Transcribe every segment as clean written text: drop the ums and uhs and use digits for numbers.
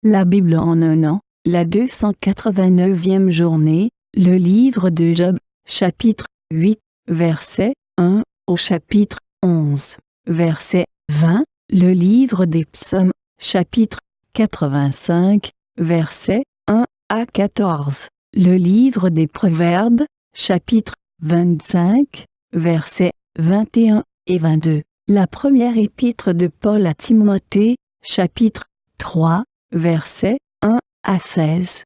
La Bible en un an, la 289e journée, le livre de Job, chapitre 8, verset 1 au chapitre 11, verset 20, le livre des psaumes, chapitre 85, verset 1 à 14, le livre des proverbes, chapitre 25, versets 21 et 22, la première épître de Paul à Timothée, chapitre 3, versets 1 à 16.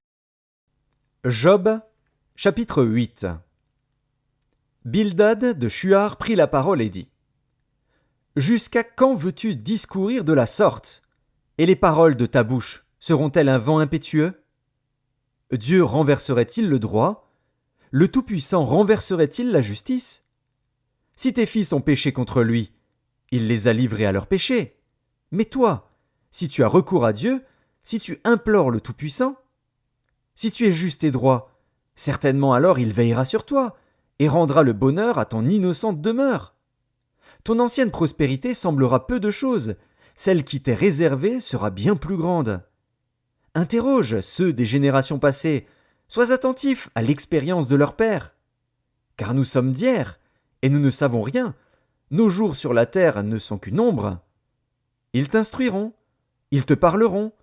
Job, chapitre 8. Bildad de Shuar prit la parole et dit : Jusqu'à quand veux-tu discourir de la sorte ? Et les paroles de ta bouche seront-elles un vent impétueux ? Dieu renverserait-il le droit ? Le Tout-Puissant renverserait-il la justice ? Si tes fils ont péché contre lui, il les a livrés à leurs péchés. Mais toi, si tu as recours à Dieu, si tu implores le Tout-Puissant, si tu es juste et droit, certainement alors il veillera sur toi et rendra le bonheur à ton innocente demeure. Ton ancienne prospérité semblera peu de chose, celle qui t'est réservée sera bien plus grande. Interroge ceux des générations passées, sois attentif à l'expérience de leur père. Car nous sommes d'hier, et nous ne savons rien, nos jours sur la terre ne sont qu'une ombre. Ils t'instruiront, ils te parleront,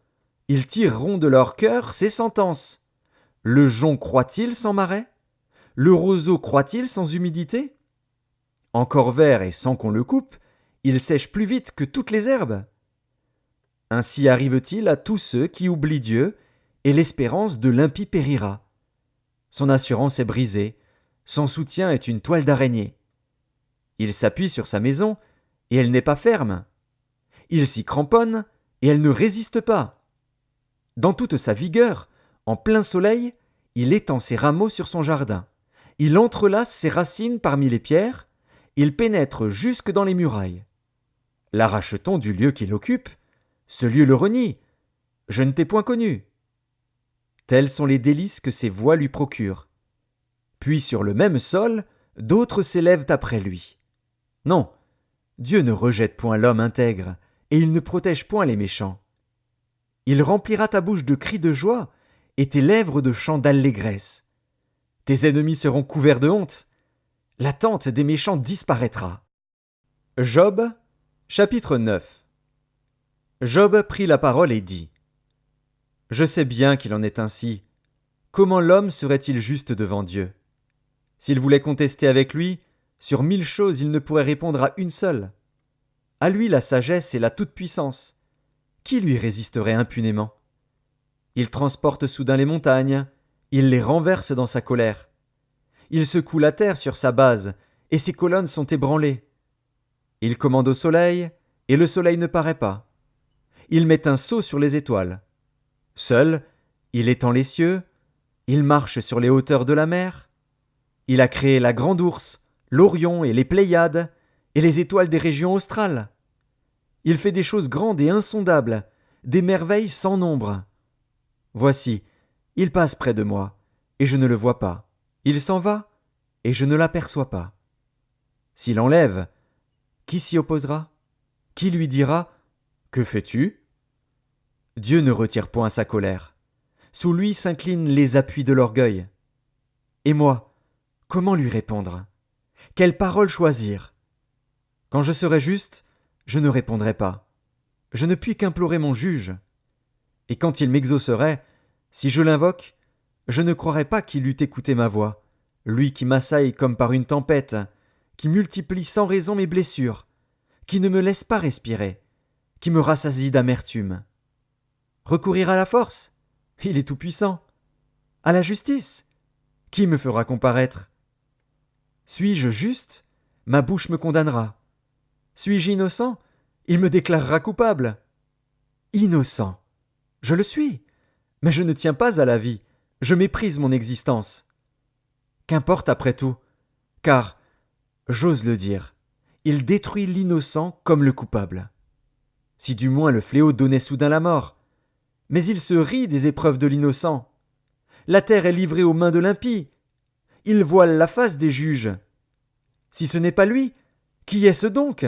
ils tireront de leur cœur ces sentences. Le jonc croît-il sans marais ? Le roseau croît-il sans humidité ? Encore vert et sans qu'on le coupe, il sèche plus vite que toutes les herbes. Ainsi arrive-t-il à tous ceux qui oublient Dieu, et l'espérance de l'impie périra. Son assurance est brisée, son soutien est une toile d'araignée. Il s'appuie sur sa maison, et elle n'est pas ferme. Il s'y cramponne, et elle ne résiste pas. Dans toute sa vigueur, en plein soleil, il étend ses rameaux sur son jardin. Il entrelace ses racines parmi les pierres, il pénètre jusque dans les murailles. L'arrache-t-on du lieu qu'il occupe ? Ce lieu le renie. Je ne t'ai point connu. Tels sont les délices que ses voies lui procurent. Puis sur le même sol, d'autres s'élèvent après lui. Non, Dieu ne rejette point l'homme intègre, et il ne protège point les méchants. Il remplira ta bouche de cris de joie, et tes lèvres de chants d'allégresse. Tes ennemis seront couverts de honte. La tente des méchants disparaîtra. Job, chapitre 9. Job prit la parole et dit : Je sais bien qu'il en est ainsi. Comment l'homme serait-il juste devant Dieu ? S'il voulait contester avec lui, sur 1000 choses il ne pourrait répondre à une seule. À lui la sagesse et la toute-puissance. Qui lui résisterait impunément ? Il transporte soudain les montagnes, il les renverse dans sa colère. Il secoue la terre sur sa base, et ses colonnes sont ébranlées. Il commande au soleil, et le soleil ne paraît pas. Il met un sceau sur les étoiles. Seul, il étend les cieux, il marche sur les hauteurs de la mer. Il a créé la grande ourse, l'Orion et les Pléiades, et les étoiles des régions australes. Il fait des choses grandes et insondables, des merveilles sans nombre. Voici, il passe près de moi, et je ne le vois pas. Il s'en va, et je ne l'aperçois pas. S'il enlève, qui s'y opposera ? Qui lui dira : Que fais-tu ? Dieu ne retire point sa colère. Sous lui s'inclinent les appuis de l'orgueil. Et moi, comment lui répondre ? Quelle parole choisir ? Quand je serai juste, je ne répondrai pas. Je ne puis qu'implorer mon juge. Et quand il m'exaucerait, si je l'invoque, je ne croirais pas qu'il eût écouté ma voix, lui qui m'assaille comme par une tempête, qui multiplie sans raison mes blessures, qui ne me laisse pas respirer, qui me rassasie d'amertume. Recourir à la force ? Il est tout-puissant. À la justice ? Qui me fera comparaître ? Suis-je juste ? Ma bouche me condamnera. Suis-je innocent ? Il me déclarera coupable. Innocent. Je le suis, mais je ne tiens pas à la vie, je méprise mon existence. Qu'importe après tout, car, j'ose le dire, il détruit l'innocent comme le coupable. Si du moins le fléau donnait soudain la mort, mais il se rit des épreuves de l'innocent. La terre est livrée aux mains de l'impie. Il voile la face des juges. Si ce n'est pas lui, qui est-ce donc ?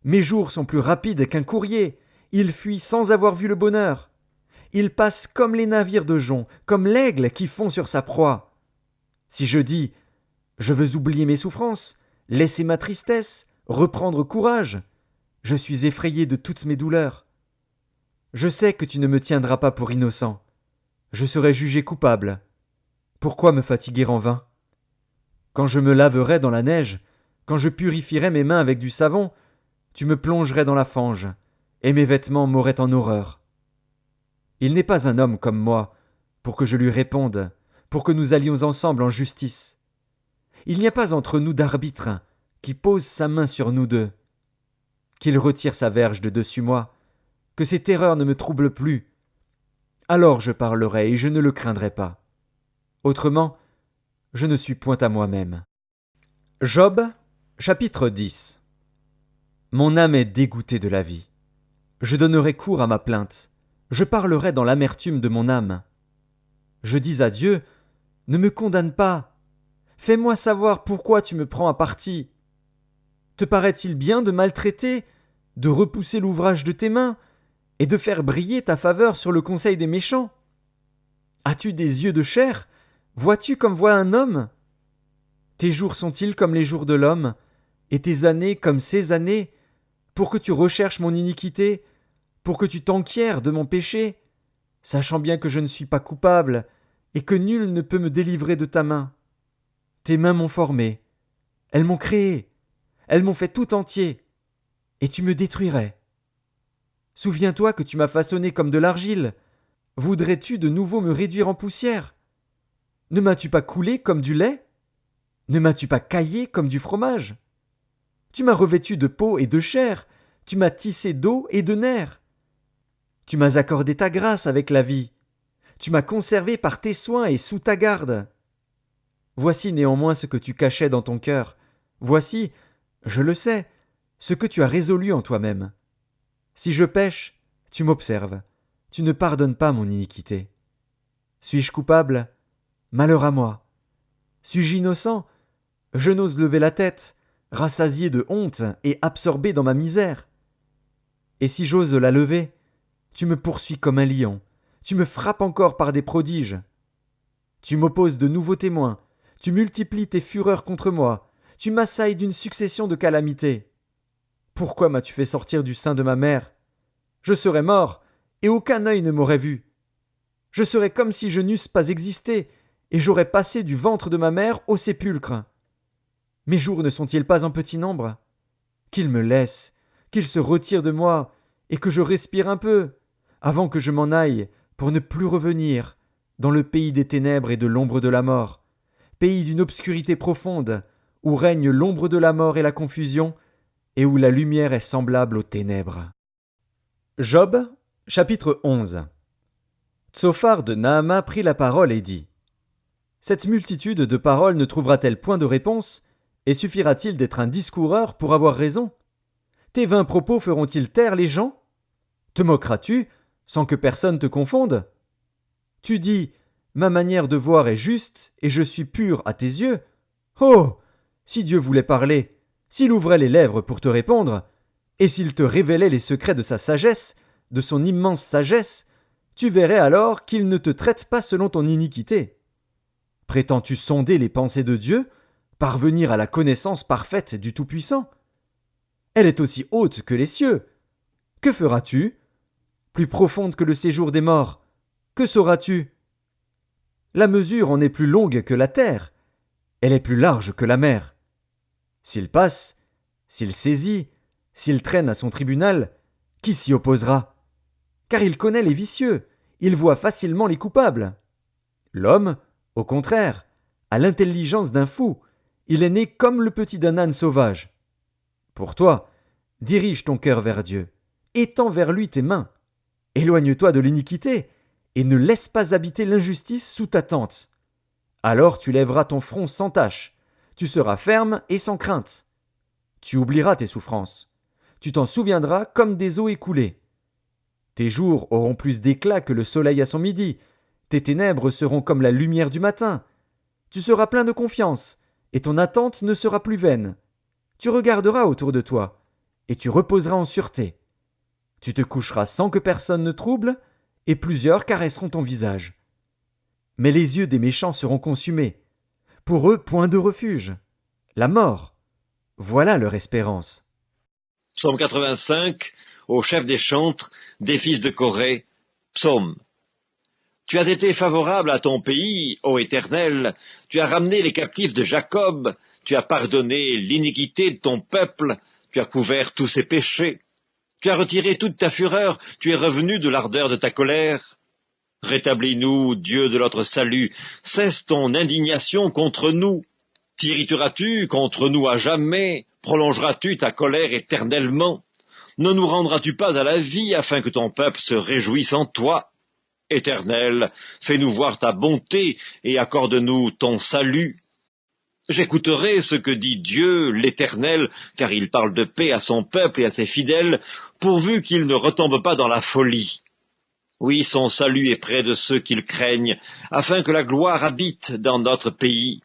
Mes jours sont plus rapides qu'un courrier. Il fuit sans avoir vu le bonheur. Ils passent comme les navires de jonc, comme l'aigle qui fond sur sa proie. Si je dis « Je veux oublier mes souffrances, laisser ma tristesse, reprendre courage », je suis effrayé de toutes mes douleurs. Je sais que tu ne me tiendras pas pour innocent. Je serai jugé coupable. Pourquoi me fatiguer en vain? Quand je me laverai dans la neige, quand je purifierai mes mains avec du savon, tu me plongerais dans la fange, et mes vêtements m'auraient en horreur. Il n'est pas un homme comme moi, pour que je lui réponde, pour que nous allions ensemble en justice. Il n'y a pas entre nous d'arbitre qui pose sa main sur nous deux. Qu'il retire sa verge de dessus moi, que ses terreurs ne me troublent plus. Alors je parlerai et je ne le craindrai pas. Autrement, je ne suis point à moi-même. Job, chapitre 10. Mon âme est dégoûtée de la vie. Je donnerai cours à ma plainte. Je parlerai dans l'amertume de mon âme. Je dis à Dieu, ne me condamne pas. Fais-moi savoir pourquoi tu me prends à partie. Te paraît-il bien de maltraiter, de repousser l'ouvrage de tes mains, et de faire briller ta faveur sur le conseil des méchants? As-tu des yeux de chair? Vois-tu comme voit un homme? Tes jours sont-ils comme les jours de l'homme, et tes années comme ses années, pour que tu recherches mon iniquité, pour que tu t'enquières de mon péché, sachant bien que je ne suis pas coupable, et que nul ne peut me délivrer de ta main. Tes mains m'ont formé, elles m'ont créé, elles m'ont fait tout entier, et tu me détruirais. Souviens-toi que tu m'as façonné comme de l'argile. Voudrais-tu de nouveau me réduire en poussière? Ne m'as-tu pas coulé comme du lait? Ne m'as-tu pas caillé comme du fromage? Tu m'as revêtu de peau et de chair, tu m'as tissé d'eau et de nerfs. Tu m'as accordé ta grâce avec la vie, tu m'as conservé par tes soins et sous ta garde. Voici néanmoins ce que tu cachais dans ton cœur, voici, je le sais, ce que tu as résolu en toi-même. Si je pêche, tu m'observes, tu ne pardonnes pas mon iniquité. Suis-je coupable? Malheur à moi. Suis-je innocent? Je n'ose lever la tête, rassasié de honte et absorbé dans ma misère. Et si j'ose la lever, tu me poursuis comme un lion, tu me frappes encore par des prodiges. Tu m'opposes de nouveaux témoins, tu multiplies tes fureurs contre moi, tu m'assailles d'une succession de calamités. Pourquoi m'as-tu fait sortir du sein de ma mère? Je serais mort, et aucun œil ne m'aurait vu. Je serais comme si je n'eusse pas existé, et j'aurais passé du ventre de ma mère au sépulcre. Mes jours ne sont-ils pas en petit nombre? Qu'il me laisse, qu'il se retire de moi, et que je respire un peu, avant que je m'en aille, pour ne plus revenir, dans le pays des ténèbres et de l'ombre de la mort, pays d'une obscurité profonde, où règne l'ombre de la mort et la confusion, et où la lumière est semblable aux ténèbres. Job, chapitre 11. Tsophar de Naama prit la parole et dit: Cette multitude de paroles ne trouvera-t-elle point de réponse, et suffira-t-il d'être un discoureur pour avoir raison? Tes vains propos feront-ils taire les gens? Te moqueras-tu, sans que personne te confonde? Tu dis: Ma manière de voir est juste, et je suis pur à tes yeux. Oh! Si Dieu voulait parler, s'il ouvrait les lèvres pour te répondre, et s'il te révélait les secrets de sa sagesse, de son immense sagesse, tu verrais alors qu'il ne te traite pas selon ton iniquité. Prétends-tu sonder les pensées de Dieu, parvenir à la connaissance parfaite du Tout-Puissant? Elle est aussi haute que les cieux. Que feras-tu? Plus profonde que le séjour des morts. Que sauras-tu? La mesure en est plus longue que la terre. Elle est plus large que la mer. S'il passe, s'il saisit, s'il traîne à son tribunal, qui s'y opposera? Car il connaît les vicieux, il voit facilement les coupables. L'homme, au contraire, a l'intelligence d'un fou, il est né comme le petit d'un âne sauvage. Pour toi, dirige ton cœur vers Dieu, étends vers lui tes mains. Éloigne-toi de l'iniquité, et ne laisse pas habiter l'injustice sous ta tente. Alors tu lèveras ton front sans tache, tu seras ferme et sans crainte. Tu oublieras tes souffrances, tu t'en souviendras comme des eaux écoulées. Tes jours auront plus d'éclat que le soleil à son midi, tes ténèbres seront comme la lumière du matin. Tu seras plein de confiance, et ton attente ne sera plus vaine. Tu regarderas autour de toi, et tu reposeras en sûreté. Tu te coucheras sans que personne ne trouble, et plusieurs caresseront ton visage. Mais les yeux des méchants seront consumés. Pour eux, point de refuge. La mort. Voilà leur espérance. Psaume 85, au chef des chantres, des fils de Corée, psaume. Tu as été favorable à ton pays, ô Éternel, tu as ramené les captifs de Jacob, tu as pardonné l'iniquité de ton peuple, tu as couvert tous ses péchés. Tu as retiré toute ta fureur, tu es revenu de l'ardeur de ta colère. Rétablis-nous, Dieu de notre salut, cesse ton indignation contre nous. T'irriteras-tu contre nous à jamais? Prolongeras-tu ta colère éternellement? Ne nous rendras-tu pas à la vie afin que ton peuple se réjouisse en toi? Éternel, fais-nous voir ta bonté et accorde-nous ton salut. J'écouterai ce que dit Dieu, l'Éternel, car il parle de paix à son peuple et à ses fidèles, pourvu qu'il ne retombe pas dans la folie. Oui, son salut est près de ceux qui le craignent, afin que la gloire habite dans notre pays.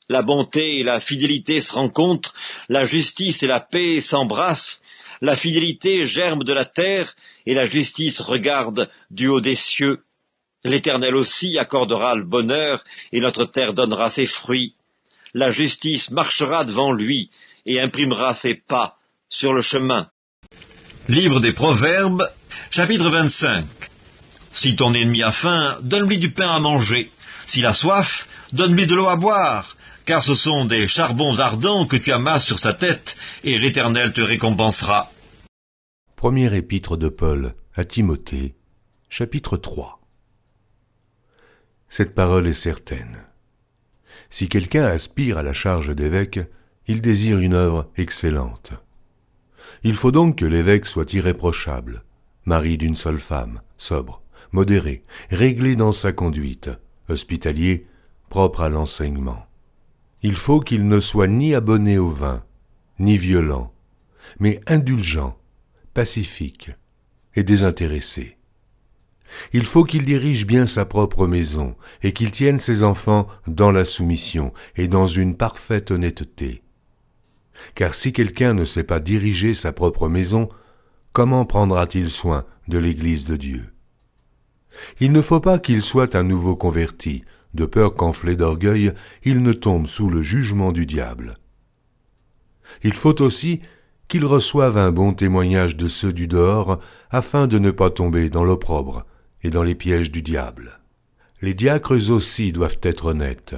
La bonté et la fidélité se rencontrent, la justice et la paix s'embrassent, la fidélité germe de la terre, et la justice regarde du haut des cieux. L'Éternel aussi accordera le bonheur, et notre terre donnera ses fruits. La justice marchera devant lui, et imprimera ses pas sur le chemin. Livre des Proverbes, chapitre 25. Si ton ennemi a faim, donne-lui du pain à manger. S'il a soif, donne-lui de l'eau à boire, car ce sont des charbons ardents que tu amasses sur sa tête, et l'Éternel te récompensera. Première épître de Paul à Timothée, chapitre 3. Cette parole est certaine. Si quelqu'un aspire à la charge d'évêque, il désire une œuvre excellente. Il faut donc que l'évêque soit irréprochable, mari d'une seule femme, sobre, modéré, réglé dans sa conduite, hospitalier, propre à l'enseignement. Il faut qu'il ne soit ni abonné au vin, ni violent, mais indulgent, pacifique et désintéressé. Il faut qu'il dirige bien sa propre maison et qu'il tienne ses enfants dans la soumission et dans une parfaite honnêteté. Car si quelqu'un ne sait pas diriger sa propre maison, comment prendra-t-il soin de l'Église de Dieu? Il ne faut pas qu'il soit un nouveau converti, de peur qu'enflé d'orgueil, il ne tombe sous le jugement du diable. Il faut aussi qu'il reçoive un bon témoignage de ceux du dehors, afin de ne pas tomber dans l'opprobre et dans les pièges du diable. Les diacres aussi doivent être honnêtes,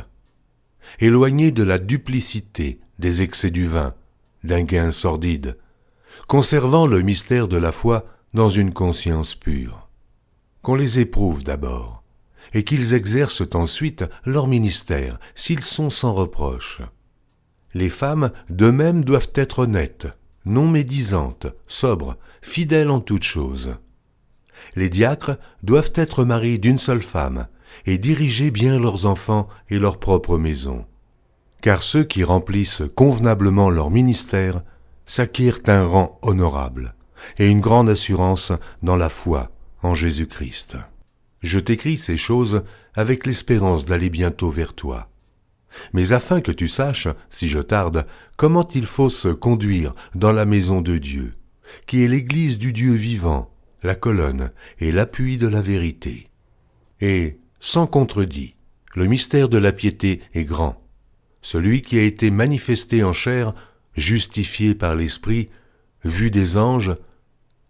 éloignés de la duplicité, des excès du vin, d'un gain sordide, conservant le mystère de la foi dans une conscience pure. Qu'on les éprouve d'abord, et qu'ils exercent ensuite leur ministère, s'ils sont sans reproche. Les femmes, de même, doivent être honnêtes, non médisantes, sobres, fidèles en toutes choses. Les diacres doivent être maris d'une seule femme, et diriger bien leurs enfants et leur propre maison. Car ceux qui remplissent convenablement leur ministère s'acquièrent un rang honorable, et une grande assurance dans la foi en Jésus-Christ. Je t'écris ces choses avec l'espérance d'aller bientôt vers toi. Mais afin que tu saches, si je tarde, comment il faut se conduire dans la maison de Dieu, qui est l'église du Dieu vivant, la colonne et l'appui de la vérité. Et, sans contredit, le mystère de la piété est grand. Celui qui a été manifesté en chair, justifié par l'Esprit, vu des anges,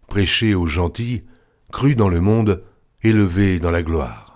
prêché aux gentils, cru dans le monde, élevé dans la gloire.